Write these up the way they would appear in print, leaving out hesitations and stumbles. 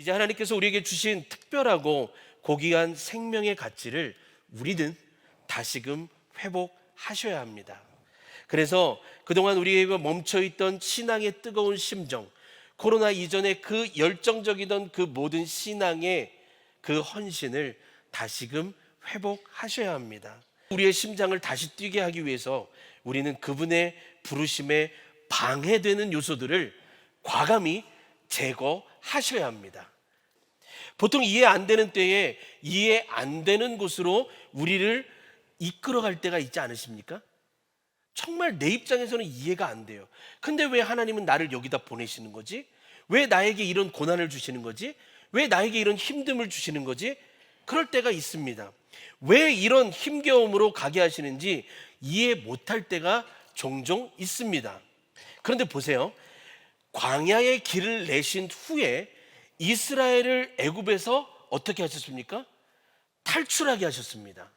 이제 하나님께서 우리에게 주신 특별하고 고귀한 생명의 가치를 우리는 다시금 회복하셔야 합니다. 그래서 그동안 우리에게 멈춰있던 신앙의 뜨거운 심정, 코로나 이전에 그 열정적이던 그 모든 신앙의 그 헌신을 다시금 회복하셔야 합니다. 우리의 심장을 다시 뛰게 하기 위해서 우리는 그분의 부르심에 방해되는 요소들을 과감히 제거하셔야 합니다. 보통 이해 안 되는 때에 이해 안 되는 곳으로 우리를 이끌어갈 때가 있지 않으십니까? 정말 내 입장에서는 이해가 안 돼요. 근데 왜 하나님은 나를 여기다 보내시는 거지? 왜 나에게 이런 고난을 주시는 거지? 왜 나에게 이런 힘듦을 주시는 거지? 그럴 때가 있습니다. 왜 이런 힘겨움으로 가게 하시는지 이해 못할 때가 종종 있습니다. 그런데 보세요. 광야의 길을 내신 후에 이스라엘을 애굽에서 어떻게 하셨습니까? 탈출하게 하셨습니다.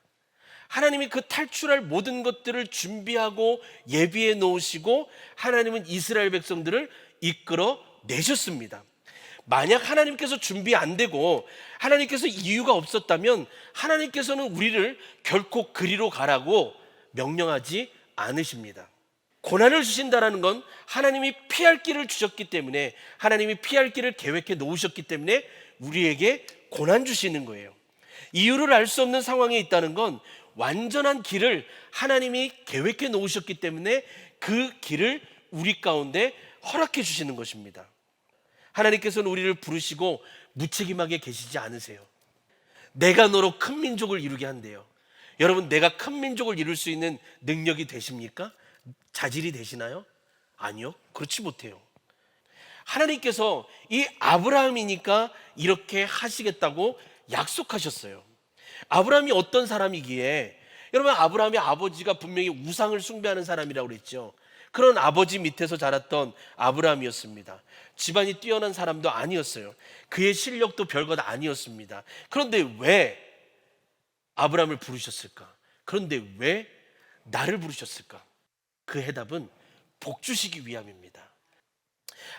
하나님이 그 탈출할 모든 것들을 준비하고 예비해 놓으시고 하나님은 이스라엘 백성들을 이끌어 내셨습니다. 만약 하나님께서 준비 안 되고 하나님께서 이유가 없었다면 하나님께서는 우리를 결코 그리로 가라고 명령하지 않으십니다. 고난을 주신다는 건 하나님이 피할 길을 주셨기 때문에, 하나님이 피할 길을 계획해 놓으셨기 때문에 우리에게 고난 주시는 거예요. 이유를 알 수 없는 상황에 있다는 건 완전한 길을 하나님이 계획해 놓으셨기 때문에 그 길을 우리 가운데 허락해 주시는 것입니다. 하나님께서는 우리를 부르시고 무책임하게 계시지 않으세요. 내가 너로 큰 민족을 이루게 한대요. 여러분, 내가 큰 민족을 이룰 수 있는 능력이 되십니까? 자질이 되시나요? 아니요, 그렇지 못해요. 하나님께서 이 아브라함이니까 이렇게 하시겠다고 약속하셨어요. 아브라함이 어떤 사람이기에, 여러분, 아브라함의 아버지가 분명히 우상을 숭배하는 사람이라고 그랬죠. 그런 아버지 밑에서 자랐던 아브라함이었습니다. 집안이 뛰어난 사람도 아니었어요. 그의 실력도 별것 아니었습니다. 그런데 왜 아브라함을 부르셨을까? 그런데 왜 나를 부르셨을까? 그 해답은 복 주시기 위함입니다.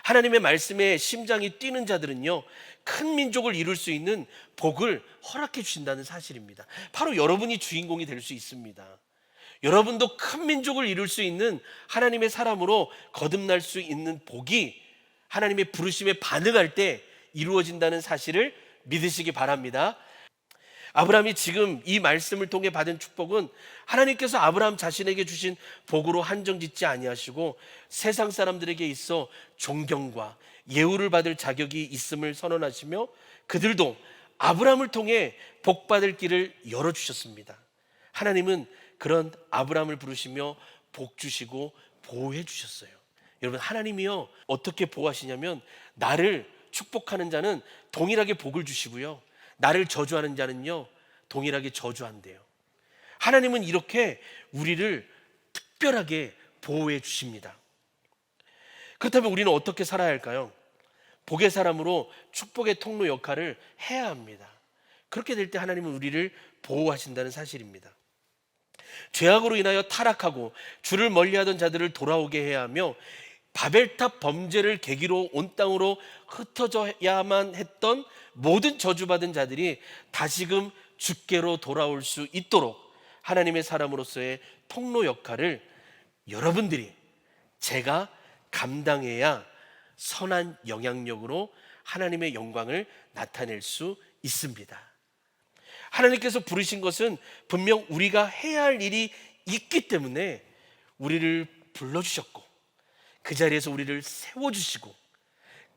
하나님의 말씀에 심장이 뛰는 자들은요, 큰 민족을 이룰 수 있는 복을 허락해 주신다는 사실입니다. 바로 여러분이 주인공이 될 수 있습니다. 여러분도 큰 민족을 이룰 수 있는 하나님의 사람으로 거듭날 수 있는 복이 하나님의 부르심에 반응할 때 이루어진다는 사실을 믿으시기 바랍니다. 아브라함이 지금 이 말씀을 통해 받은 축복은 하나님께서 아브라함 자신에게 주신 복으로 한정짓지 아니하시고 세상 사람들에게 있어 존경과 예우를 받을 자격이 있음을 선언하시며 그들도 아브라함을 통해 복받을 길을 열어주셨습니다. 하나님은 그런 아브라함을 부르시며 복 주시고 보호해 주셨어요. 여러분, 하나님이요, 어떻게 보호하시냐면 나를 축복하는 자는 동일하게 복을 주시고요, 나를 저주하는 자는요 동일하게 저주한대요. 하나님은 이렇게 우리를 특별하게 보호해 주십니다. 그렇다면 우리는 어떻게 살아야 할까요? 복의 사람으로 축복의 통로 역할을 해야 합니다. 그렇게 될 때 하나님은 우리를 보호하신다는 사실입니다. 죄악으로 인하여 타락하고 주를 멀리하던 자들을 돌아오게 해야 하며 바벨탑 범죄를 계기로 온 땅으로 흩어져야만 했던 모든 저주받은 자들이 다시금 주께로 돌아올 수 있도록 하나님의 사람으로서의 통로 역할을 여러분들이, 제가 감당해야 선한 영향력으로 하나님의 영광을 나타낼 수 있습니다. 하나님께서 부르신 것은 분명 우리가 해야 할 일이 있기 때문에 우리를 불러주셨고 그 자리에서 우리를 세워주시고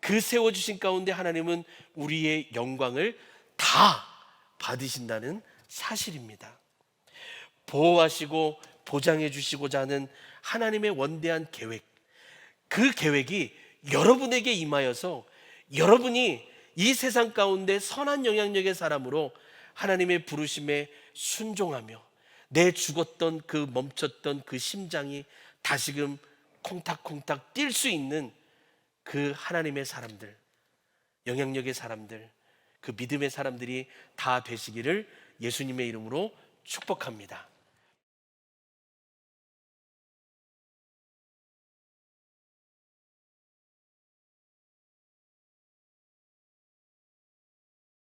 그 세워주신 가운데 하나님은 우리의 영광을 다 받으신다는 사실입니다. 보호하시고 보장해 주시고자 하는 하나님의 원대한 계획, 그 계획이 여러분에게 임하여서 여러분이 이 세상 가운데 선한 영향력의 사람으로 하나님의 부르심에 순종하며 내 죽었던 그 멈췄던 그 심장이 다시금 콩닥콩닥 뛸 수 있는 그 하나님의 사람들, 영향력의 사람들, 그 믿음의 사람들이 다 되시기를 예수님의 이름으로 축복합니다.